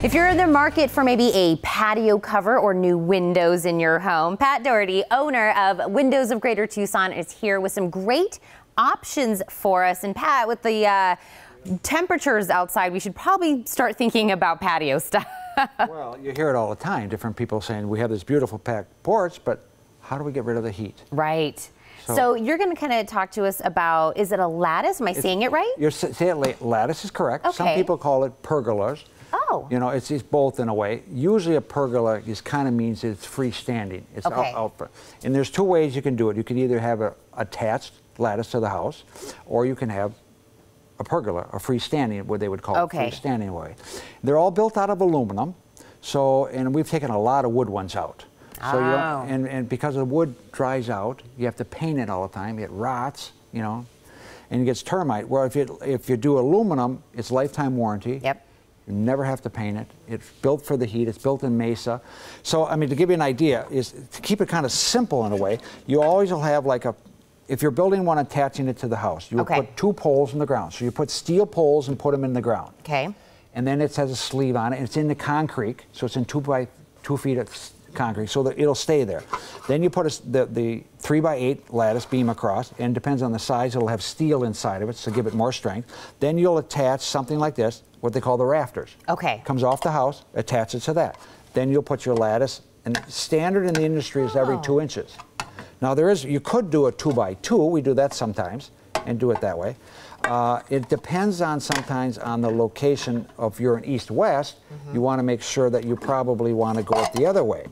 If you're in the market for maybe a patio cover or new windows in your home, Pat Doherty, owner of Windows of Greater Tucson, is here with some great options for us. And Pat, with the temperatures outside, we should probably start thinking about patio stuff. Well, you hear it all the time. Different people saying, we have this beautiful packed porch, but how do we get rid of the heat? Right. So you're going to kind of talk to us about, is it a lattice? Am I saying it right? You're saying lattice is correct. Okay. Some people call it pergolas. Oh. You know, it's both in a way. Usually a pergola just kind of means it's freestanding. It's out front. And there's two ways you can do it. You can either have an attached lattice to the house, or you can have a pergola, a freestanding, what they would call it, freestanding way. They're all built out of aluminum, and we've taken a lot of wood ones out. So you don't, and because the wood dries out, you have to paint it all the time. It rots, you know, and it gets termite. Where if you do aluminum, it's lifetime warranty. Yep. You never have to paint it. It's built for the heat. It's built in Mesa. So, I mean, to give you an idea, is to keep it kind of simple in a way, you always will have like if you're building one attaching it to the house, you will put two poles in the ground. So you put steel poles and put them in the ground. Okay. And then it has a sleeve on it, and it's in the concrete, so it's in 2 by 2 feet of concrete, so that it'll stay there. Then you put the 3 by 8 lattice beam across, and depends on the size, it'll have steel inside of it, so give it more strength. Then you'll attach something like this, what they call the rafters. Okay. Comes off the house, attach it to that. Then you'll put your lattice, and standard in the industry is every 2 inches. Now you could do a 2 by 2, we do that sometimes, and do it that way. It depends on sometimes on the location of you're in east-west. You want to make sure that you probably want to go it the other way.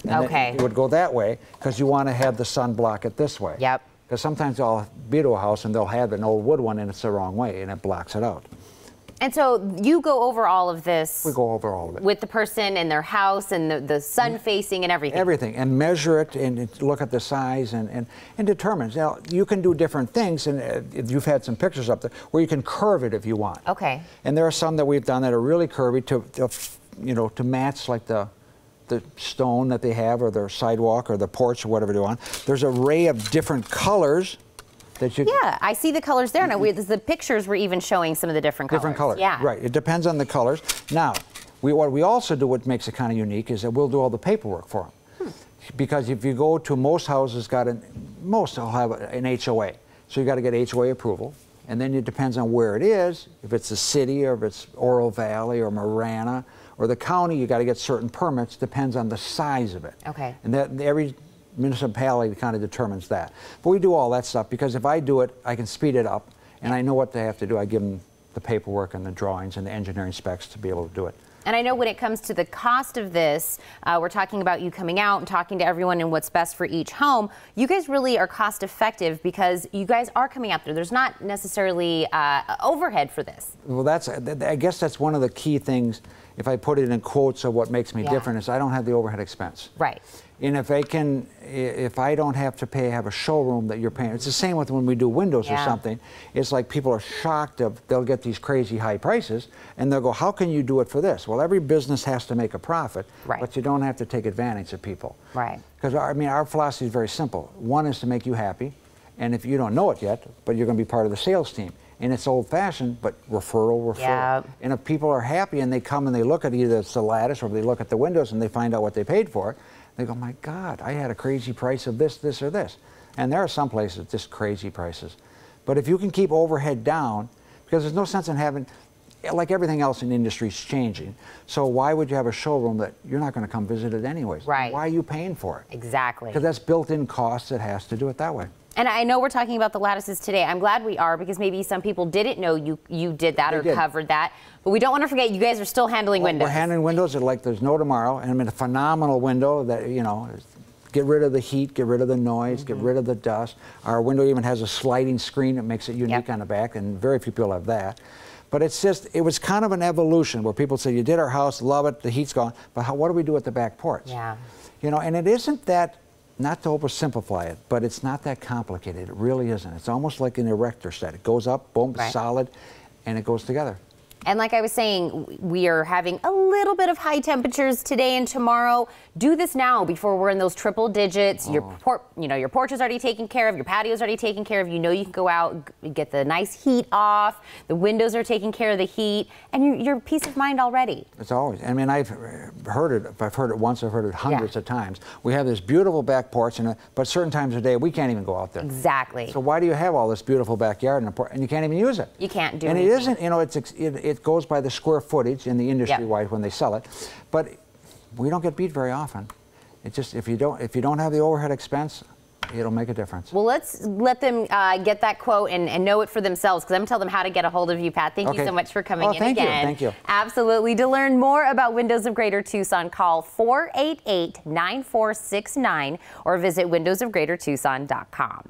And you would go that way because you want to have the sun block it this way. Yep. Because sometimes I'll be to a house and they'll have an old wood one and it's the wrong way and it blocks it out. And so you go over all of this. We go over all of it. With the person and their house and the sun facing and everything. Everything, and measure it and look at the size and determine. Now, you can do different things, and you've had some pictures up there, where you can curve it if you want. Okay. And there are some that we've done that are really curvy to match like the stone that they have, or their sidewalk, or the porch, or whatever they want. There's an array of different colors. Yeah, I see the colors there. Now, the pictures were even showing some of the different colors. Different colors, yeah. Right. It depends on the colors. Now, what we also do, what makes it kind of unique, is that we'll do all the paperwork for them. Because if you go to most houses, most will have an HOA. So you got to get HOA approval. And then it depends on where it is. If it's a city, or if it's Oro Valley, or Marana, or the county, you got to get certain permits. Depends on the size of it. Okay. And every municipality kind of determines that. But we do all that stuff because if I do it, I can speed it up, and I know what they have to do. I give them the paperwork and the drawings and the engineering specs to be able to do it. And I know when it comes to the cost of this, we're talking about you coming out and talking to everyone and what's best for each home. You guys really are cost effective because you guys are coming out there. There's not necessarily overhead for this. Well, I guess that's one of the key things, if I put it in quotes of what makes me different, is I don't have the overhead expense. Right. And if I don't have to have a showroom that you're paying, it's the same with when we do windows or something. It's like people are shocked they'll get these crazy high prices, and they'll go, how can you do it for this? Well, every business has to make a profit, but you don't have to take advantage of people. Right. Because our philosophy is very simple. One is to make you happy, and if you don't know it yet, but you're going to be part of the sales team. And it's old-fashioned, but referral. Yep. And if people are happy and they come and they look at either it's the lattice or they look at the windows and they find out what they paid for it, they go, my God, I had a crazy price of this, this, or this. And there are some places just crazy prices. But if you can keep overhead down, because there's no sense in having, like everything else in the industry is changing. So why would you have a showroom that you're not going to come visit it anyways? Right. Why are you paying for it? Exactly. Because that's built-in costs. It has to do it that way. And I know we're talking about the lattices today. I'm glad we are, because maybe some people didn't know you did that or covered that. But we don't want to forget, you guys are still handling windows. We're handling windows like there's no tomorrow. And I mean, a phenomenal window that, you know, get rid of the heat, get rid of the noise, get rid of the dust. Our window even has a sliding screen that makes it unique on the back, and very few people have that. But it's just, it was kind of an evolution where people say, you did our house, love it, the heat's gone, but what do we do at the back porch? Yeah. You know, and it isn't that, not to oversimplify it, but it's not that complicated. It really isn't. It's almost like an erector set. It goes up, boom, solid, and it goes together. And like I was saying, we are having a little bit of high temperatures today and tomorrow. Do this now before we're in those triple digits. Your porch is already taken care of. Your patio is already taken care of. You know you can go out, get the nice heat off. The windows are taking care of the heat, and you're peace of mind already. It's always. I mean, I've heard it. If I've heard it once, I've heard it hundreds of times. We have this beautiful back porch, but certain times of the day we can't even go out there. Exactly. So why do you have all this beautiful backyard and you can't even use it? You can't do it. And anything. it isn't. You know, it goes by the square footage in the industry-wide when they sell it, but we don't get beat very often. It just if you don't have the overhead expense, it'll make a difference. Well, let's let them get that quote and know it for themselves, because I'm going to tell them how to get a hold of you, Pat. Thank you so much for coming in again. Thank you. Absolutely. To learn more about Windows of Greater Tucson, call 488-9469 or visit windowsofgreatertucson.com.